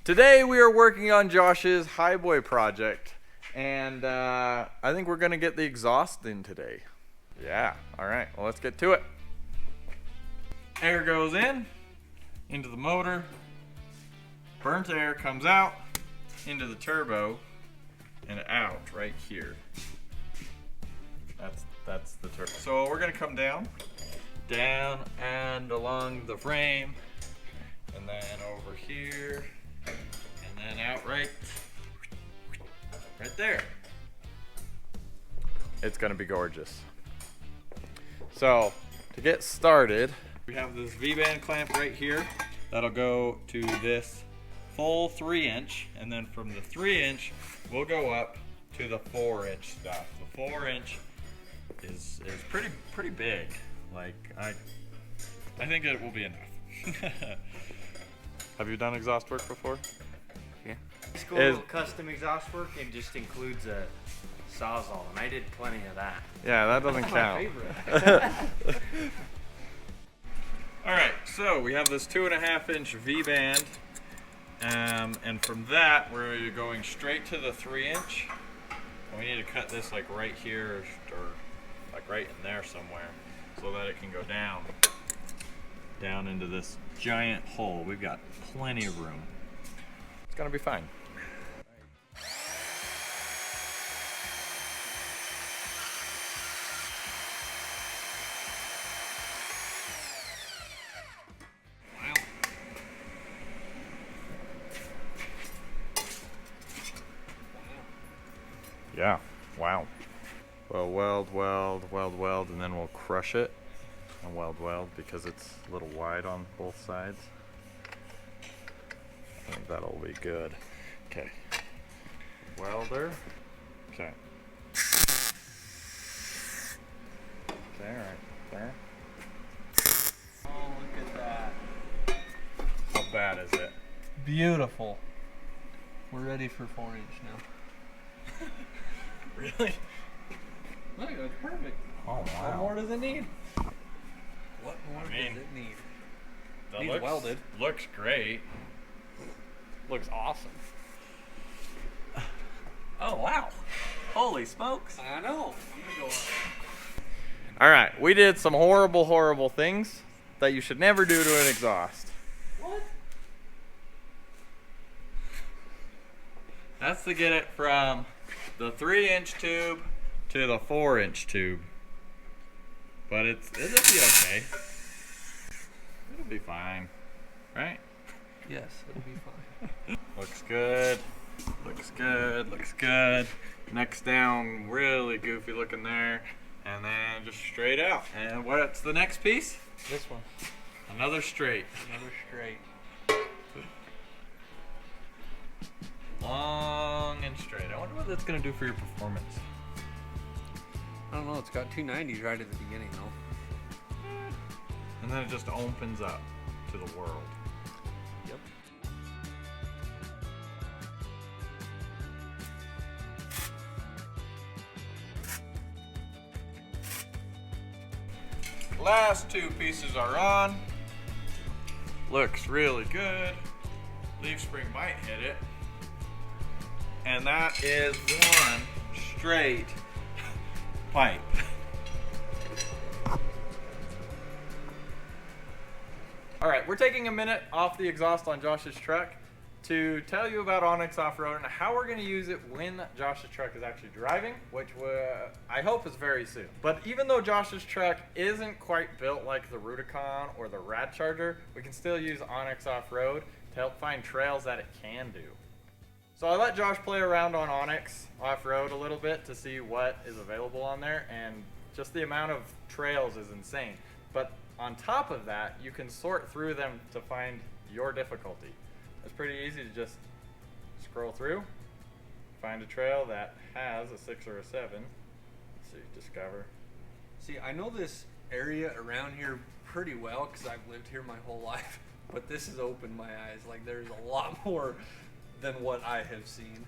Today we are working on Josh's highboy project, and I think we're gonna get the exhaust in today. Yeah, all right, well, let's get to it. Air goes in, into the motor, burnt air comes out, into the turbo, and out right here. That's the turbo. So we're gonna come down and along the frame, and then over here, and then out right there. It's gonna be gorgeous. So to get started, we have this V-band clamp right here that'll go to this full 3-inch, and then from the 3-inch we'll go up to the 4-inch stuff. The 4-inch is pretty big. Like I think it will be enough. Have you done exhaust work before? Yeah. School custom exhaust work, and just includes a sawzall, and I did plenty of that. Yeah, that doesn't count. My favorite. All right, so we have this 2.5-inch V-band, and from that we're going straight to the 3-inch. And we need to cut this like right here, or like right in there somewhere, so that it can go down into this giant hole. We've got plenty of room. It's gonna be fine. Yeah, wow. Well, weld, and then we'll crush it and weld because it's a little wide on both sides. I think that'll be good. Okay. Welder. Okay. Okay, right there. Oh, look at that. How bad is it? Beautiful. We're ready for 4-inch now. Really? Look, that's perfect. Oh, wow. What more does it need? What more does it need? Needs welded. Looks great. Looks awesome. Oh, wow. Holy smokes. I know. I'm gonna go All right, we did some horrible things that you should never do to an exhaust. What? That's to get it from the 3-inch tube to the 4-inch tube. But it'll be okay. It'll be fine, right? Yes, it'll be fine. Looks good. Looks good. Looks good. Next down, really goofy looking there, and then just straight out. And what's the next piece? This one. Another straight. Another straight. Long and straight. I wonder what that's gonna do for your performance. I don't know. It's got 290s right at the beginning though. And then it just opens up to the world. Yep. Last two pieces are on. Looks really good. Leaf spring might hit it. And that is one straight pipe. All right, we're taking a minute off the exhaust on Josh's truck to tell you about Onx Offroad and how we're going to use it when Josh's truck is actually driving, which I hope is very soon. But even though Josh's truck isn't quite built like the Rubicon or the Rad Charger, we can still use Onx Offroad to help find trails that it can do. So I let Josh play around on Onyx Offroad a little bit to see what is available on there, and just the amount of trails is insane. But on top of that, you can sort through them to find your difficulty. It's pretty easy to just scroll through, find a trail that has a 6 or a 7. Let's see, discover. See, I know this area around here pretty well because I've lived here my whole life, but this has opened my eyes. Like, there's a lot more than what I have seen.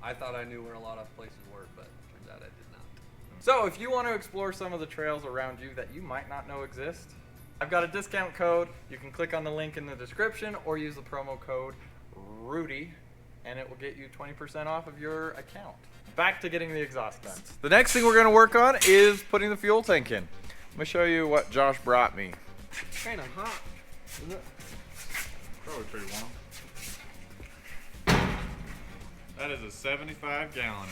I thought I knew where a lot of places were, but turns out I did not. So if you want to explore some of the trails around you that you might not know exist, I've got a discount code. You can click on the link in the description or use the promo code Rudy, and it will get you 20% off of your account. Back to getting the exhaust vents. The next thing we're going to work on is putting the fuel tank in. Let me show you what Josh brought me. It's kind of hot, isn't it? Probably pretty warm. That is a 75 galloner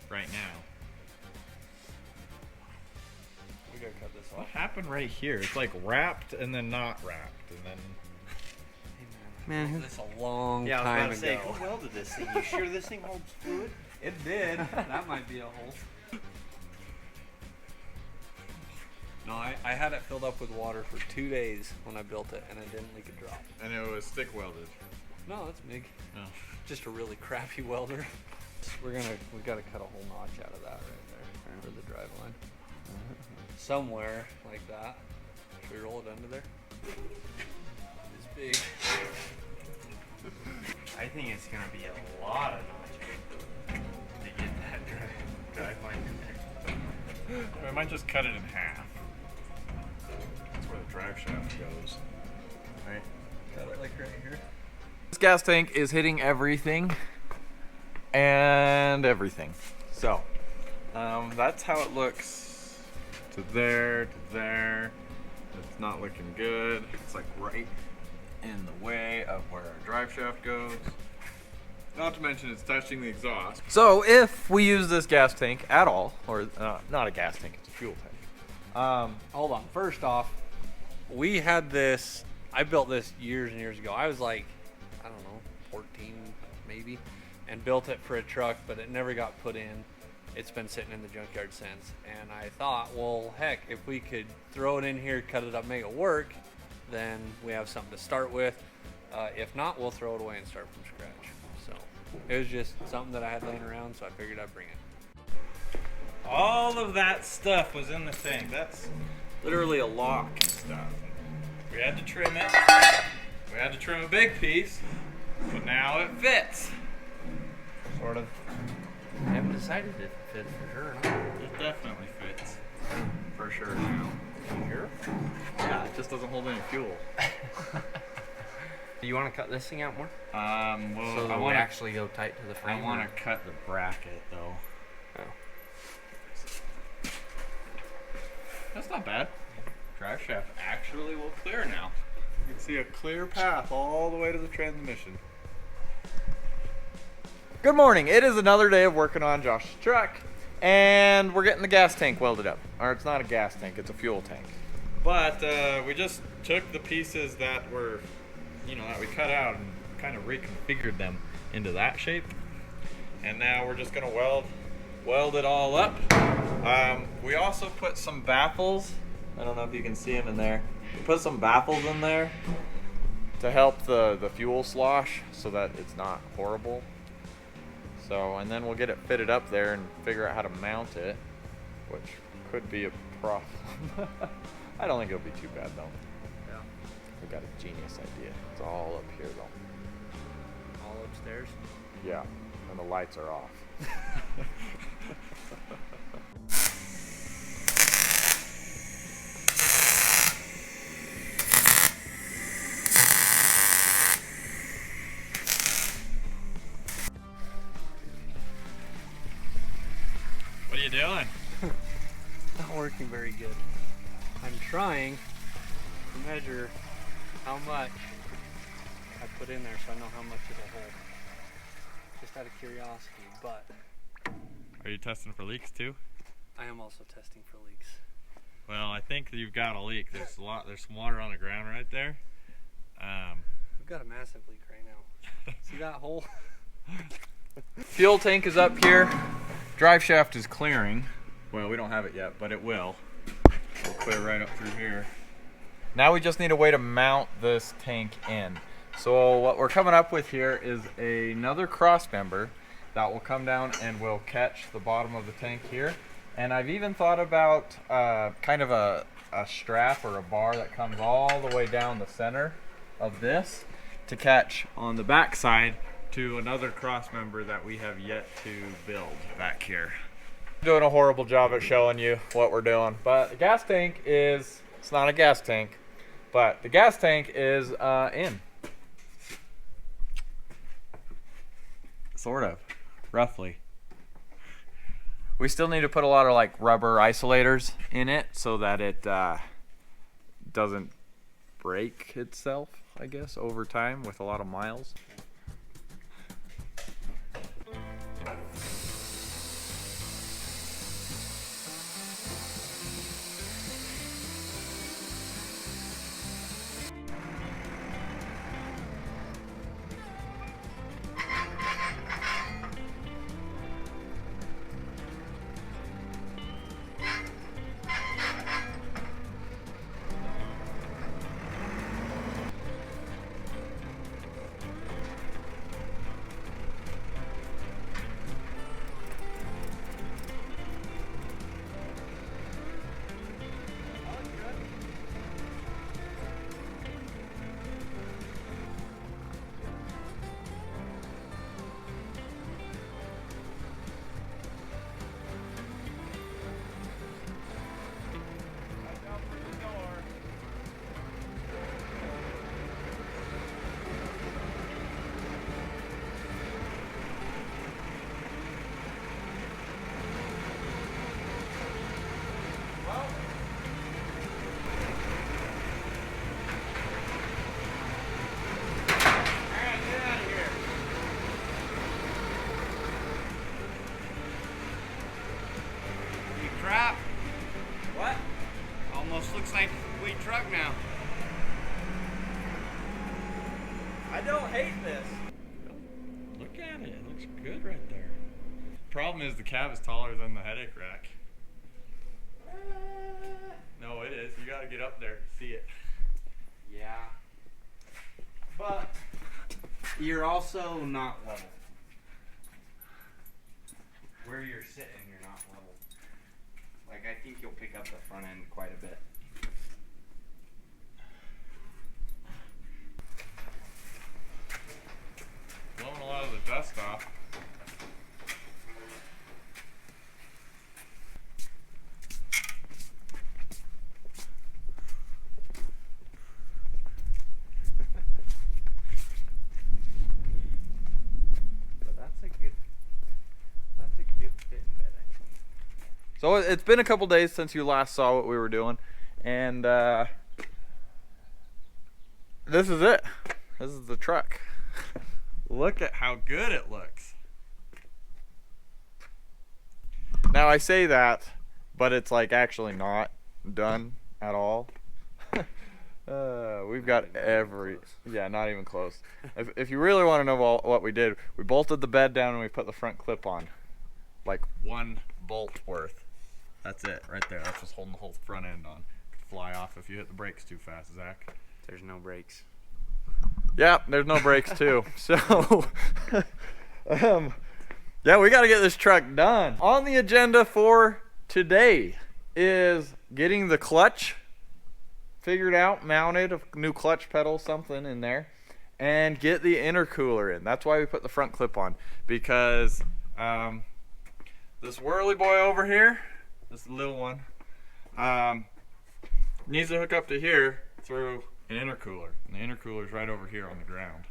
right now. We gotta cut this What off. happened right here? It's like wrapped and then not wrapped, and then. Man, who- This a long yeah, I time was about to ago. say, who welded this thing? You sure this thing holds fluid? It did. That might be a hole. No, I had it filled up with water for 2 days when I built it, and it didn't leak a drop. And it was stick welded. No, that's MIG. No. Just a really crappy welder. We gotta cut a whole notch out of that right there for the drive line. Somewhere like that. Should we roll it under there? It's big. I think it's gonna be a lot of notching to get that drive line in there. We might just cut it in half. That's where the drive shaft goes. Right? Cut it like right here. This gas tank is hitting everything and everything. So, that's how it looks to there, to there. It's not looking good. It's like right in the way of where our drive shaft goes. Not to mention it's touching the exhaust. So if we use this gas tank at all, or not a gas tank, it's a fuel tank. Hold on. First off, we had this. I built this years and years ago. I was like, I don't know, 14 maybe, and built it for a truck, but it never got put in. It's been sitting in the junkyard since. And I thought, well, heck, if we could throw it in here, cut it up, make it work, then we have something to start with. If not, we'll throw it away and start from scratch. So it was just something that I had laying around, so I figured I'd bring it. All of that stuff was in the thing. That's literally a lock and stuff. We had to trim it. We had to trim a big piece, but now it fits. Sort of. I haven't decided if it fits for sure or not. It definitely fits. For sure now. Here? Yeah, it just doesn't hold any fuel. Do you want to cut this thing out more? Well, So I that want we to. actually go tight to the frame? I want to cut the bracket though. Oh. That's not bad. Drive shaft actually will clear now. You can see a clear path all the way to the transmission. Good morning. It is another day of working on Josh's truck, and we're getting the gas tank welded up. Or it's not a gas tank, it's a fuel tank. But we just took the pieces that were, that we cut out and kind of reconfigured them into that shape. And now we're just gonna weld it all up. We also put some baffles. I don't know if you can see them in there. We put some baffles in there to help the fuel slosh so that it's not horrible. So, and then we'll get it fitted up there and figure out how to mount it, which could be a problem. I don't think it'll be too bad though. Yeah. We got a genius idea. It's all up here though. All upstairs? Yeah, and the lights are off. What are you doing? Not working very good. I'm trying to measure how much I put in there so I know how much it'll hold. Just out of curiosity, but Are you testing for leaks too? I am also testing for leaks. Well, I think you've got a leak. There's some water on the ground right there. We've got a massive leak right now. See that hole? Fuel tank is up here. Drive shaft is clearing. Well, we don't have it yet, but it will. It'll clear right up through here. Now we just need a way to mount this tank in. So what we're coming up with here is another cross member that will come down and will catch the bottom of the tank here. And I've even thought about kind of a strap or a bar that comes all the way down the center of this to catch on the back side to another cross member that we have yet to build back here. Doing a horrible job at showing you what we're doing, but the gas tank is, it's not a gas tank, but the gas tank is in. Sort of, roughly. We still need to put a lot of like rubber isolators in it so that it doesn't break itself, I guess, over time with a lot of miles. Crap. What? Almost looks like a complete truck now. I don't hate this. Look at it. It looks good right there. Problem is the cab is taller than the headache rack. No, it is. You gotta get up there to see it. Yeah. But you're also not level. Where you're sitting, you're not level. Like, I think you'll pick up the front end quite a bit. Blowing a lot of the dust off. But that's a good fitting bed, I think. So it's been a couple days since you last saw what we were doing, and this is it. This is the truck. Look at how good it looks. Now I say that, but it's like actually not done at all. We've got yeah, not even close. If you really want to know what we did, we bolted the bed down and we put the front clip on. Like one bolt worth. That's it, right there. That's what's holding the whole front end on. Could fly off if you hit the brakes too fast, Zach. There's no brakes. Yeah, there's no brakes too. So, yeah, we got to get this truck done. On the agenda for today is getting the clutch figured out, mounted, a new clutch pedal, something in there, and get the intercooler in. That's why we put the front clip on, because this whirly boy over here, this little one, needs to hook up to here through an intercooler, and the intercooler is right over here on the ground.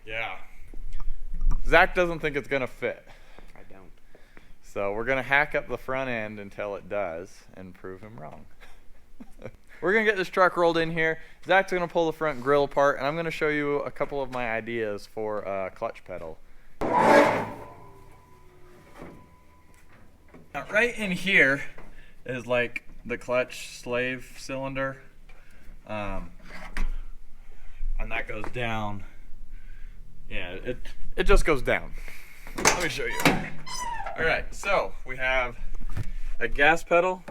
Yeah. Zach doesn't think it's gonna fit. I don't. So we're gonna hack up the front end until it does and prove him wrong. We're gonna get this truck rolled in here. Zach's gonna pull the front grill apart, and I'm gonna show you a couple of my ideas for a clutch pedal. Now, right in here is like the clutch slave cylinder, and that goes down. Yeah, it just goes down. Let me show you. All right, so we have a gas pedal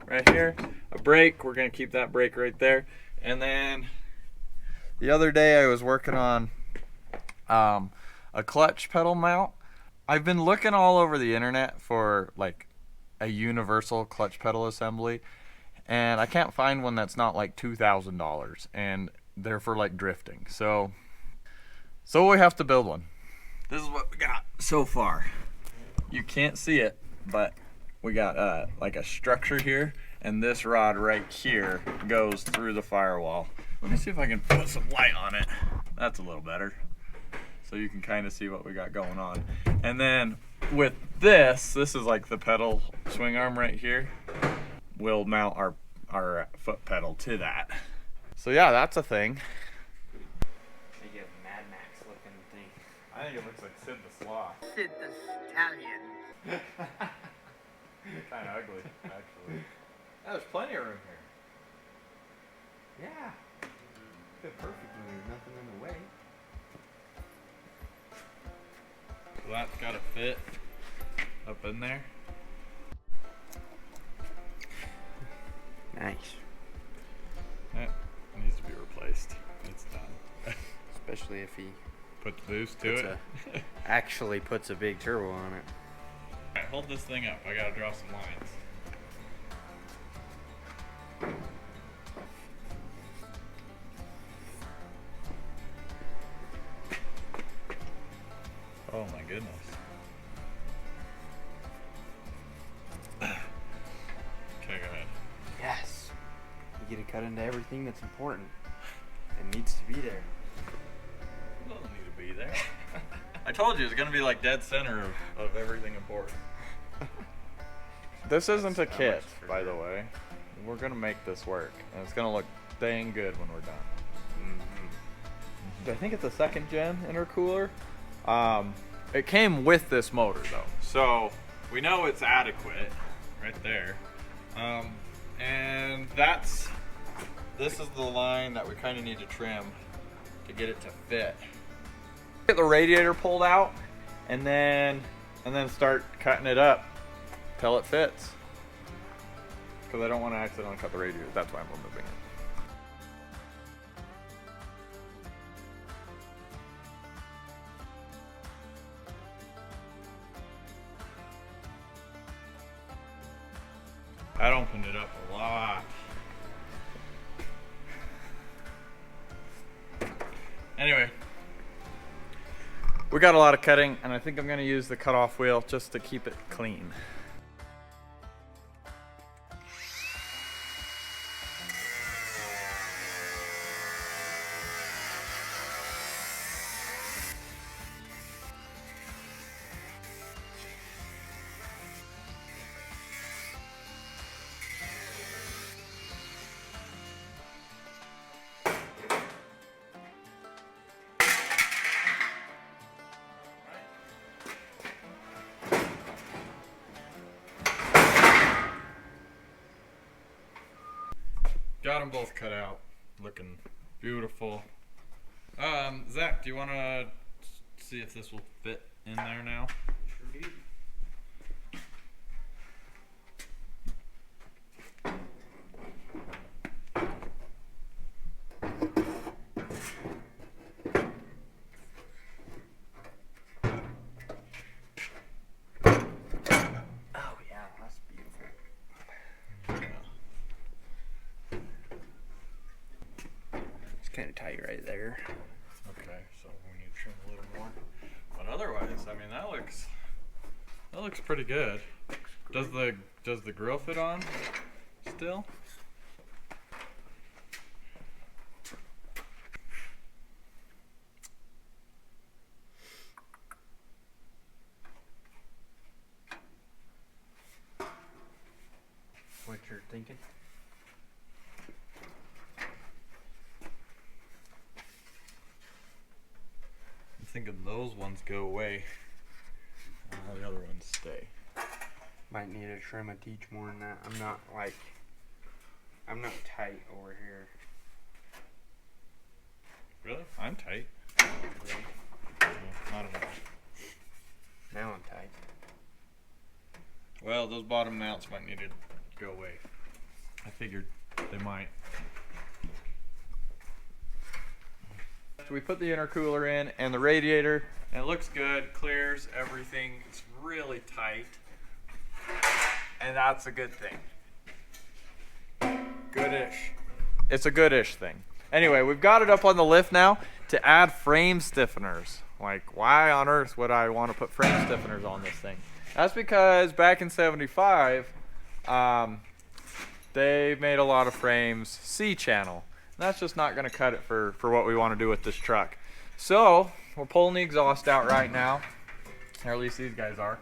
right here, a brake. We're gonna keep that brake right there, and then the other day I was working on a clutch pedal mount. I've been looking all over the internet for like a universal clutch pedal assembly, and I can't find one that's not like $2,000, and they're for like drifting. So we have to build one. This is what we got so far. You can't see it, but we got like a structure here, and this rod right here goes through the firewall. Let me see if I can put some light on it. That's a little better. so you can kind of see what we got going on. And then with this is like the pedal swing arm right here. We'll mount our foot pedal to that. So yeah, that's a thing. They get Mad Max looking thing. I think it looks like Sid the Sloth. Sid the Stallion. Kind of ugly, actually. Yeah, there's plenty of room here. Yeah. Fit perfectly. There's nothing in the way. So that's got to fit up in there. Nice. That needs to be replaced. It's done. Especially if he Put the boost to it. actually puts a big turbo on it. Alright, hold this thing up. I gotta draw some lines. Oh my goodness. Okay, go ahead. Yes. You get to cut into everything that's important. It needs to be there. It doesn't need to be there. I told you it's gonna be like dead center of everything important. This isn't a kit, by the way. We're gonna make this work, and it's gonna look dang good when we're done. I think it's a 2nd gen intercooler. It came with this motor though, so we know it's adequate right there. And this is the line that we kind of need to trim to get it to fit. Get the radiator pulled out, and then start cutting it up till it fits. Because I don't want to accidentally cut the radiator. That's why I'm removing it. That opened it up a lot. Anyway, we got a lot of cutting, and I think I'm gonna use the cutoff wheel just to keep it clean. Got them both cut out, looking beautiful. Zach, do you want to see if this will fit in there now? Sure do. Oh yeah, that's beautiful. It's kind of tight right there. Okay, so we need to trim a little more. But otherwise, I mean, that looks pretty good. Does the grill fit on still? What you're thinking? I'm thinking those ones go away. The other ones stay. Might need to trim a teach more than that. I'm not tight over here. Really? I'm tight. Really? No, not enough. Now I'm tight. Well, those bottom mounts might need to go away. I figured they might. So we put the intercooler in and the radiator, and it looks good, clears everything. It's really tight, and that's a good thing. Goodish. It's a goodish thing. Anyway, we've got it up on the lift now to add frame stiffeners. Like, why on earth would I want to put frame stiffeners on this thing? That's because back in '75, they made a lot of frames C-channel. And that's just not going to cut it for what we want to do with this truck. So we're pulling the exhaust out right now, or at least these guys are,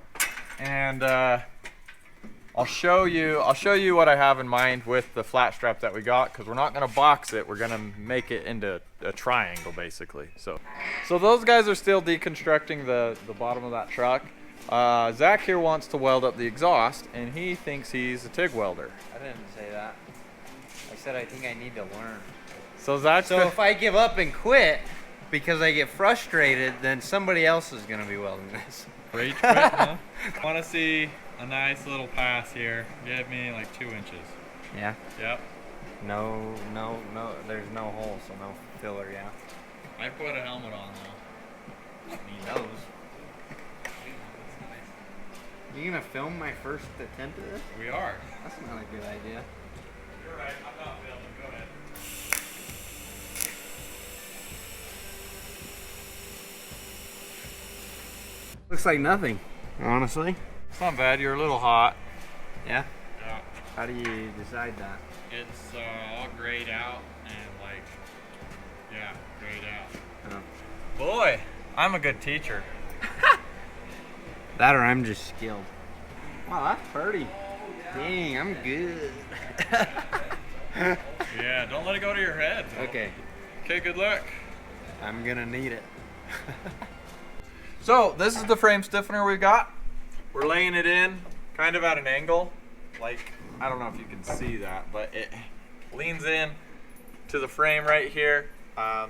and I'll show you what I have in mind with the flat strap that we got, because we're not going to box it. We're going to make it into a triangle basically. So those guys are still deconstructing the bottom of that truck. Zach here wants to weld up the exhaust, and he thinks he's a TIG welder. I didn't say that. I said I think I need to learn. So Zach's So if I give up and quit because I get frustrated, then somebody else is going to be welding this. Rage quit, huh? Want to see a nice little pass here. Give me like 2 inches. Yeah. Yep. No. There's no hole, so no filler. Yeah. I put a helmet on though. Need those. You gonna film my first attempt at this? We are. That's not a good idea. You're right. I'm not filming. Go ahead. Looks like nothing, honestly. It's not bad. You're a little hot. Yeah. Yeah. How do you decide that? It's all grayed out and like, yeah, grayed out. Oh. Boy, I'm a good teacher. That or I'm just skilled. Wow, that's pretty. Dang, I'm good. Yeah, don't let it go to your head. Okay, Okay, good luck. I'm gonna need it. So this is the frame stiffener we got. We're laying it in kind of at an angle. Like, I don't know if you can see that, but it leans in to the frame right here.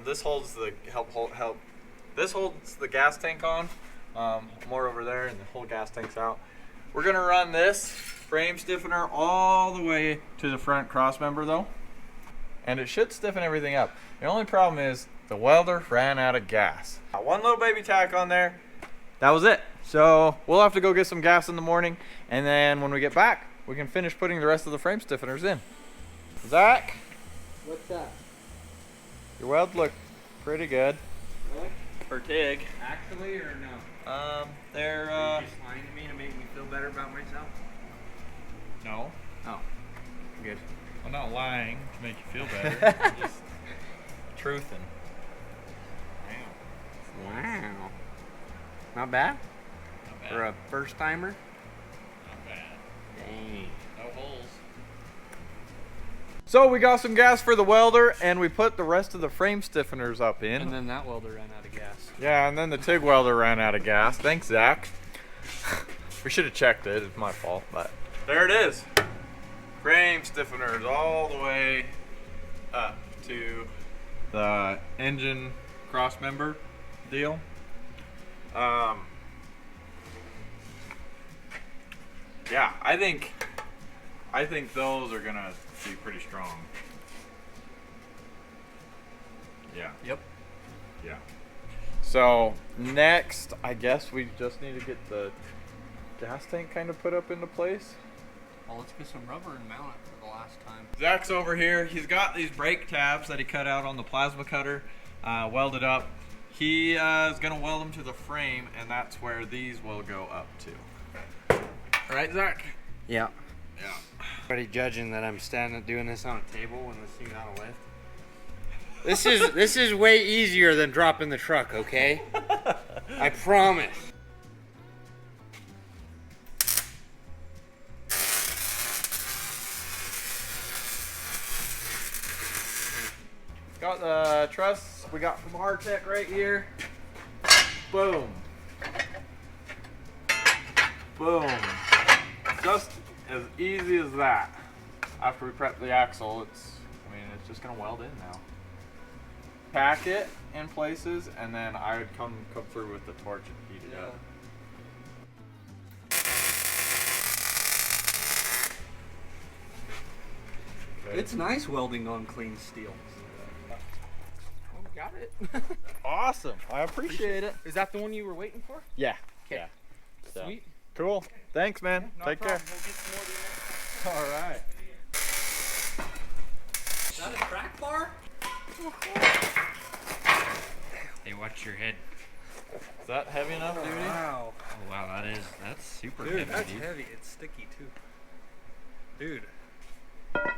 This holds the This holds the gas tank on. More over there, and the whole gas tank's out. We're gonna run this frame stiffener all the way to the front cross member though, and it should stiffen everything up. The only problem is the welder ran out of gas. Got one little baby tack on there. That was it. So we'll have to go get some gas in the morning, and then when we get back, we can finish putting the rest of the frame stiffeners in. Zach, What's that? your weld looked pretty good Really? for TIG. Actually, or no? They're Are you just lying to me to make me feel better about myself? no. Oh, good. I'm not lying to make you feel better. I'm just truthing. Wow. Not bad? Not bad. For a first timer? Not bad. Dang. No holes. So we got some gas for the welder, and we put the rest of the frame stiffeners up in. And then that welder ran out of gas. Yeah, and then the TIG welder ran out of gas. Thanks, Zach. We should have checked it. It's my fault, but there it is. Frame stiffeners all the way up to the engine cross member deal. Yeah, I think those are gonna be pretty strong. Yeah. Yep. Yeah. So next, I guess we just need to get the gas tank kind of put up into place. Well, let's get some rubber and mount it for the last time. Zach's over here. He's got these brake tabs that he cut out on the plasma cutter, welded up. He is gonna weld them to the frame, and that's where these will go up to. All right, Zach? Yeah. Yeah. Everybody judging that I'm standing doing this on a table when this thing's on a lift. This is way easier than dropping the truck, okay? I promise. Got the truss we got from Artec right here. Boom. Boom. Just as easy as that. After we prep the axle, it's just gonna weld in now. Pack it in places, and then I would come through with the torch and heat it up. Okay. It's nice welding on clean steel. Oh, got it. Awesome. I appreciate it. Is that the one you were waiting for? Yeah. Okay. Yeah. So, Sweet. cool. Thanks, man. No Take problem. care. We'll get some more of you next time. All right. Is that a track bar? Hey, watch your head. Is that heavy enough, dude? Wow. Oh wow, that's super Dude, heavy, that's dude. heavy. It's sticky too. Dude, I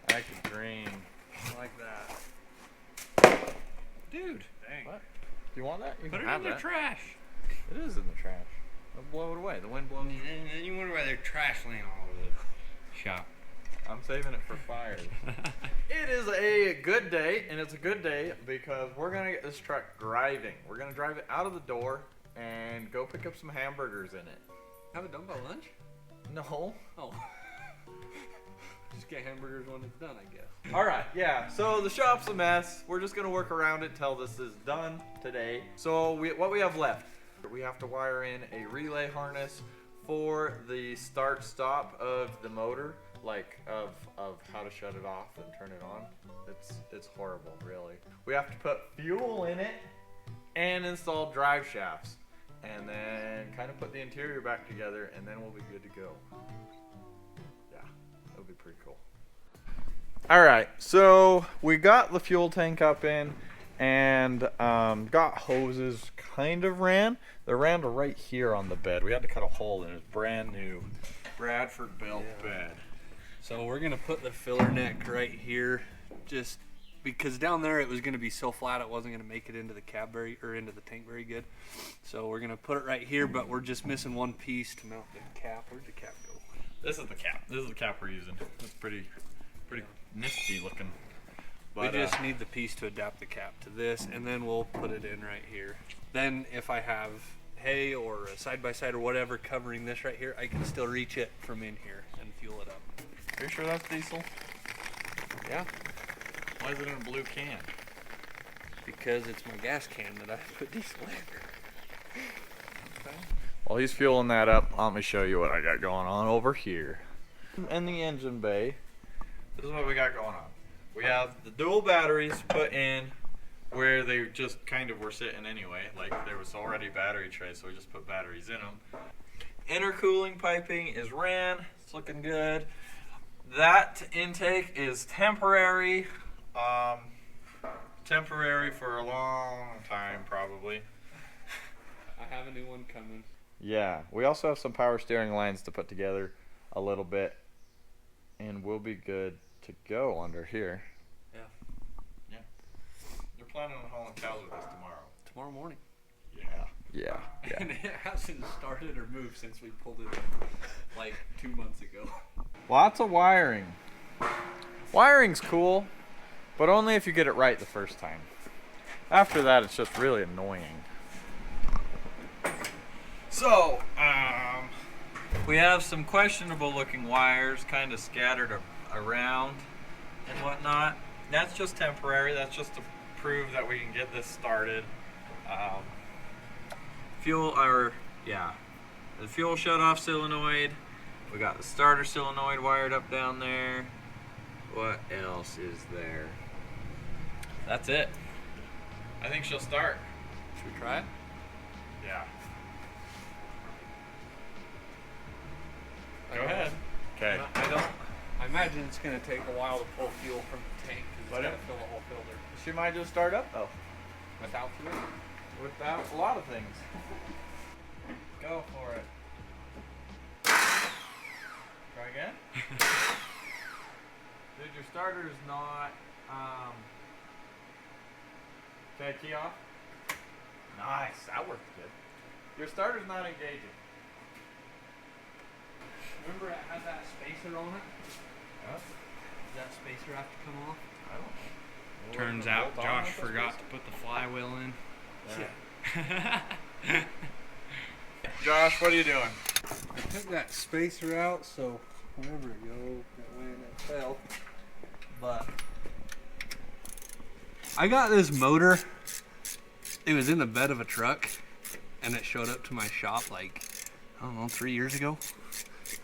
could dream. I like that. Dude, Dang. What? Do you want that? You Put can it have in the that. trash. It is in the trash. I'll blow it away. The wind blows. And then you wonder why there's trash laying all over the shop. I'm saving it for fires. It is a good day, and it's a good day because we're going to get this truck driving. We're going to drive it out of the door and go pick up some hamburgers in it. have it done by lunch? No. Oh. Just get hamburgers when it's done, I guess. All right, yeah. So the shop's a mess. We're just going to work around it till this is done today. So what we have left, we have to wire in a relay harness for the start-stop of the motor, like of how to shut it off and turn it on. It's horrible, really. We have to put fuel in it and install drive shafts, and then kind of put the interior back together, and then we'll be good to go. Yeah, that'll be pretty cool. All right, so we got the fuel tank up in, and got hoses kind of ran. They ran to right here on the bed. We had to cut a hole in it. It's brand new Bradford built bed. So we're gonna put the filler neck right here, just because down there it was gonna be so flat it wasn't gonna make it into the cab into the tank very good. So we're gonna put it right here, but we're just missing one piece to mount the cap. Where'd the cap go? This is the cap. This is the cap we're using. It's pretty nifty looking. But, we just need the piece to adapt the cap to this, and then we'll put it in right here. Then if I have hay or a side-by-side or whatever covering this right here, I can still reach it from in here and fuel it up. Are you sure that's diesel? Yeah, Why is it in a blue can? because it's my gas can that I put diesel in. While he's fueling that up, let me show you what I got going on over here. In the engine bay, this is what we got going on. We have the dual batteries put in where they just kind of were sitting anyway. Like there was already battery trays, so we just put batteries in them. Intercooling piping is ran. It's looking good. That intake is temporary. Temporary for a long time, probably. I have a new one coming. Yeah, we also have some power steering lines to put together a little bit, and we'll be good to go under here. Yeah. Yeah. You're planning on hauling cows with us tomorrow. Tomorrow morning. Yeah. And it hasn't started or moved since we pulled it in like 2 months ago. Lots of wiring. Wiring's cool, but only if you get it right the first time. After that, it's just really annoying. So, we have some questionable looking wires kind of scattered around and whatnot. That's just temporary. That's just to prove that we can get this started. The fuel shut-off solenoid. We got the starter solenoid wired up down there. What else is there? That's it. I think she'll start. Should we try it? Yeah. Go ahead. Okay. I imagine it's going to take a while to pull fuel from the tank because it's Let got to it- fill the whole filter. She might just start up though. Without fuel? Without a lot of things. Go for it. Try again. Dude, your starter is not. Okay, key off. Nice, that works good. Your starter's not engaging. Remember it had that spacer on it? Huh? Does that spacer have to come off? I don't know. Turns We'll out bolt on Josh with this forgot piece? to put the flywheel in. Yeah. Josh, what are you doing? I took that spacer out so wherever it goes, it went and it fell. But I got this motor. It was in the bed of a truck and it showed up to my shop like, I don't know, 3 years ago.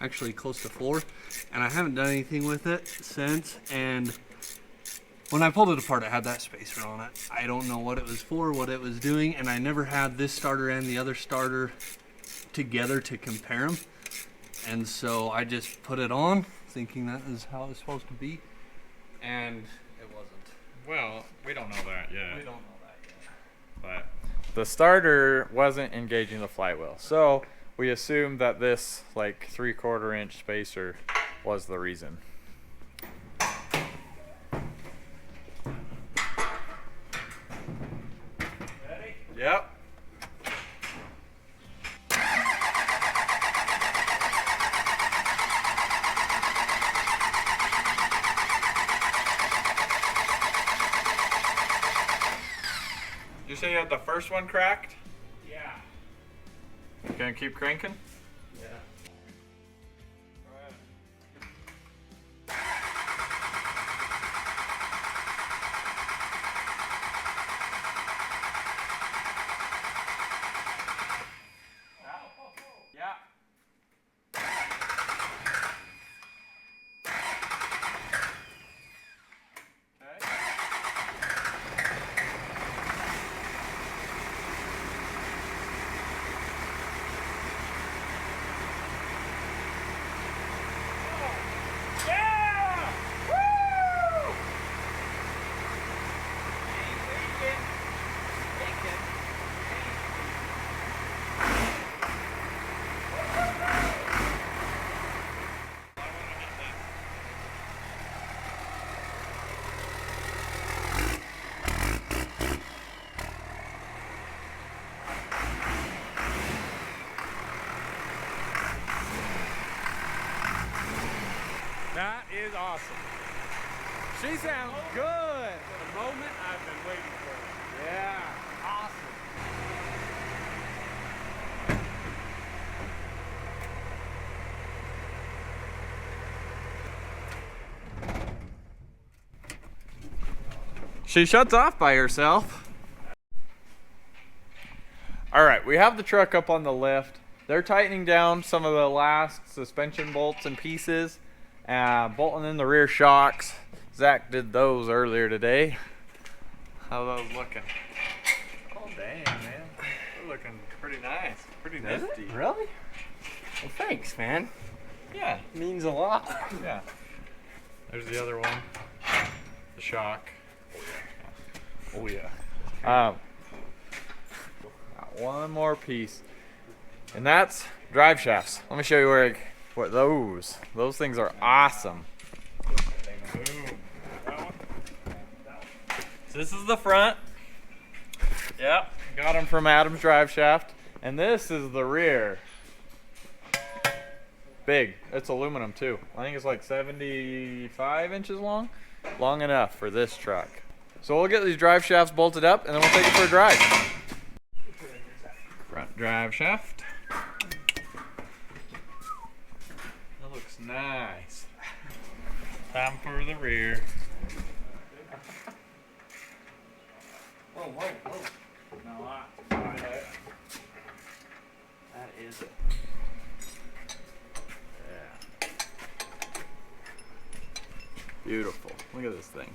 Actually close to 4. And I haven't done anything with it since. And when I pulled it apart, it had that spacer on it. I don't know what it was for, what it was doing, and I never had this starter and the other starter together to compare them. And so I just put it on, thinking that is how it was supposed to be, and it wasn't. Well, we don't know that yet. We don't know that yet. But the starter wasn't engaging the flywheel, so we assumed that this like 3/4 inch spacer was the reason. say you had the first one cracked? Yeah. Gonna keep cranking? Yeah. Yeah. That is awesome. She sounds good. The moment I've been waiting for. Yeah. Awesome. She shuts off by herself. All right, we have the truck up on the lift. They're tightening down some of the last suspension bolts and pieces, bolting in the rear shocks. Zach did those earlier today. How are those looking? Oh dang, man, they're looking pretty nice, pretty nifty. Really? Well, thanks, man. Yeah, Means a lot. yeah. There's the other one, the shock. Oh yeah. Got one more piece, and that's drive shafts. Let me show you what those things are awesome. So this is the front. Yep, got them from Adam's Driveshaft, and this is the rear. Big. It's aluminum too. I think it's like 75 inches long. Long enough for this truck. So we'll get these drive shafts bolted up, and then we'll take it for a drive. Front drive shaft. That looks nice. Time for the rear. Whoa, whoa, whoa. No, That is it. yeah. Beautiful. Look at this thing.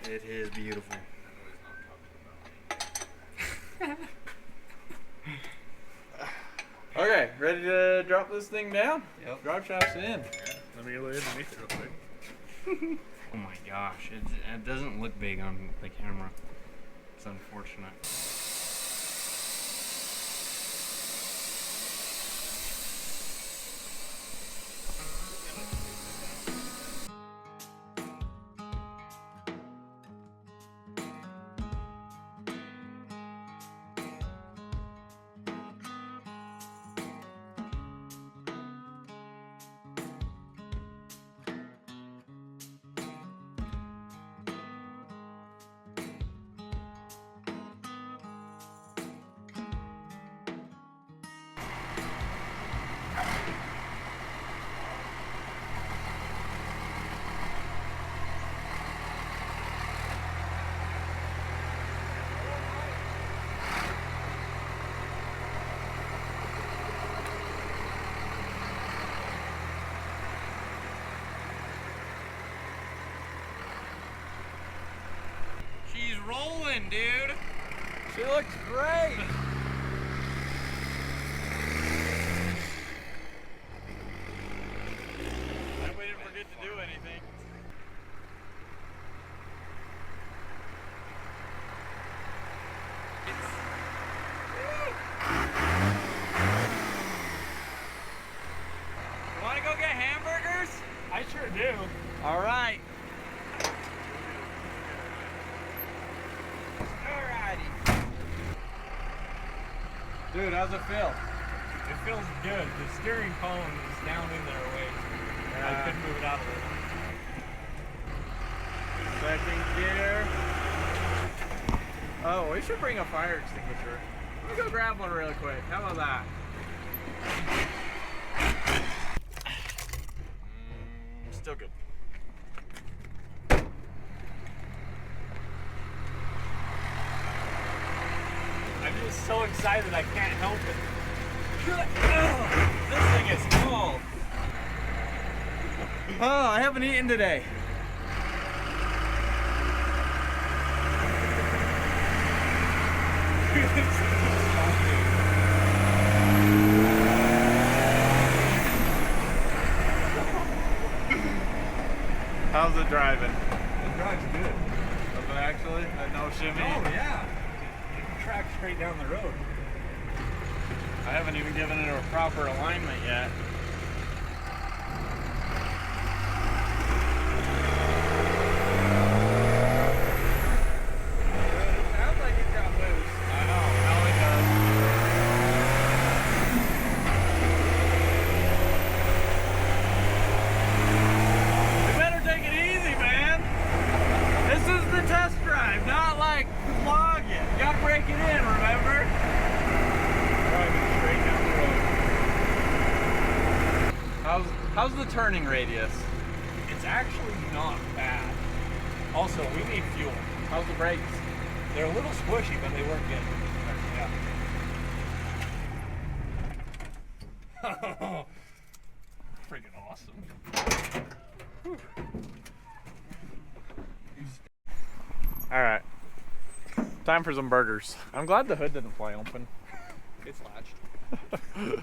It is beautiful. Okay, ready to drop this thing down? Yep. Drive shaft's in. Let me get underneath it real quick. Oh my gosh, it doesn't look big on the camera. It's unfortunate. She's rolling, dude. She looks great. I hope we didn't forget to do anything. You want to go get hamburgers? I sure do. All right. Alrighty. Dude, how's it feel? It feels good. The steering column is down in there a ways. I couldn't move it out a little. Second gear. Oh, we should bring a fire extinguisher. Let me go grab one real quick. How about that? Still good. I'm just so excited I can't help it. This thing is cold. Oh, I haven't eaten today. How's it driving? It drives good. Does it actually? No shimmy? Oh yeah. It tracks straight down the road. I haven't even given it a proper alignment yet. It sounds like it got loose. I know. Now it does. You better take it easy, man. This is the test drive, not like vlog it. You gotta break it in, remember? Driving straight down the road. How's the turning radius? It's actually not bad. Also, we need fuel. How's the brakes? They're a little squishy, but they work good. Yeah. Freaking awesome. All right, time for some burgers. I'm glad the hood didn't fly open. It's latched. Where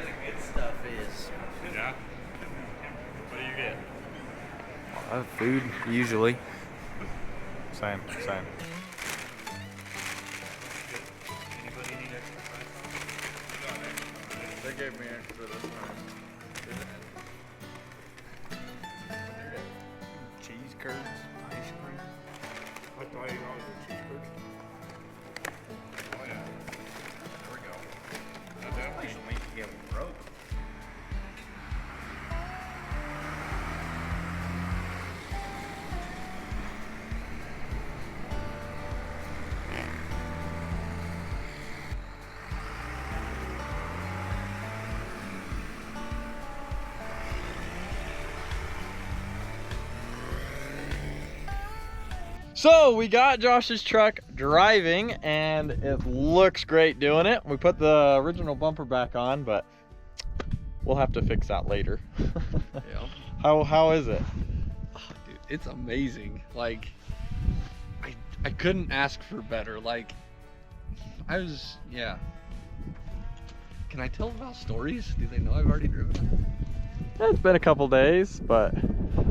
the good stuff is. Yeah. What do you get? Food, usually. Same. Anybody need extra fries? They gave me extra this time. Cheese curds, ice cream. I thought you always did cheese curds. Oh yeah. There we go. That definitely should make you get broke. So we got Josh's truck driving and it looks great doing it. We put the original bumper back on, but we'll have to fix that later. Yeah. How is it? Oh, dude, it's amazing. Like, I couldn't ask for better. Like, yeah. Can I tell about stories? Do they know I've already driven it? It's been a couple days, but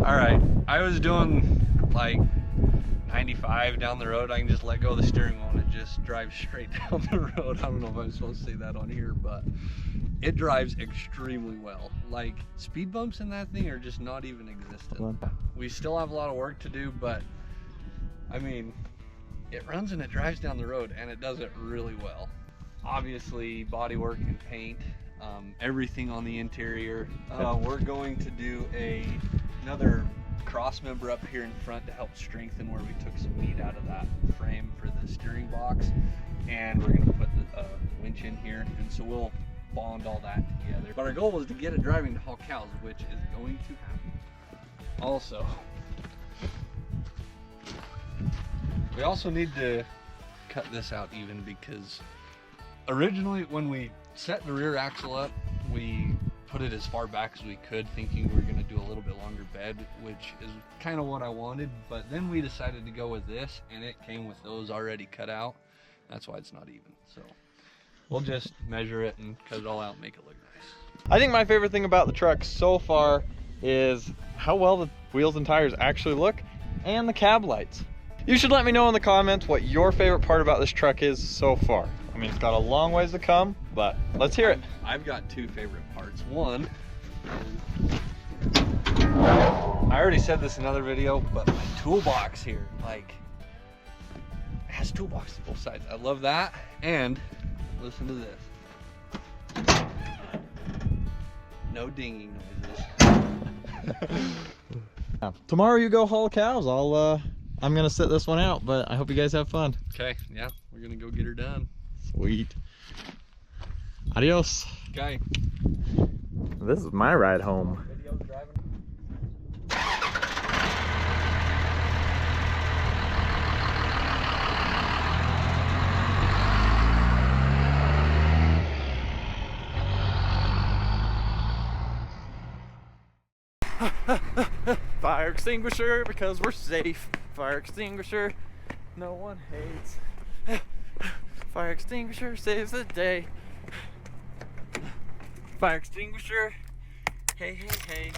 All right, I was doing like 95 down the road. I can just let go of the steering wheel and it just drives straight down the road. I don't know if I'm supposed to say that on here, but it drives extremely well. Like, speed bumps in that thing are just not even existent. We still have a lot of work to do, but I mean, it runs and it drives down the road and it does it really well. Obviously, bodywork and paint, everything on the interior. We're going to do another cross member up here in front to help strengthen where we took some meat out of that frame for the steering box, and we're going to put the winch in here, and so we'll bond all that together. But our goal was to get it driving to haul cows, which is going to happen. Also, we also need to cut this out even, because originally when we set the rear axle up, we put it as far back as we could, thinking we were going to do a little bit longer bed, which is kind of what I wanted. But then we decided to go with this, and it came with those already cut out. That's why it's not even. So we'll just measure it and cut it all out and make it look nice. I think my favorite thing about the truck so far is how well the wheels and tires actually look, and the cab lights. You should let me know in the comments what your favorite part about this truck is so far. I mean, it's got a long ways to come, but let's hear it. I've got two favorite parts. One, I already said this in another video, but my toolbox here, like, it has toolbox to both sides. I love that. And listen to this. No dinging noises. Tomorrow you go haul cows. I'm gonna sit this one out, but I hope you guys have fun. Okay, yeah, we're gonna go get her done. Sweet. Adios. Okay. This is my ride home. Fire extinguisher because we're safe. Fire extinguisher, no one hates. Fire extinguisher saves the day. Fire extinguisher, hey, hey, hey.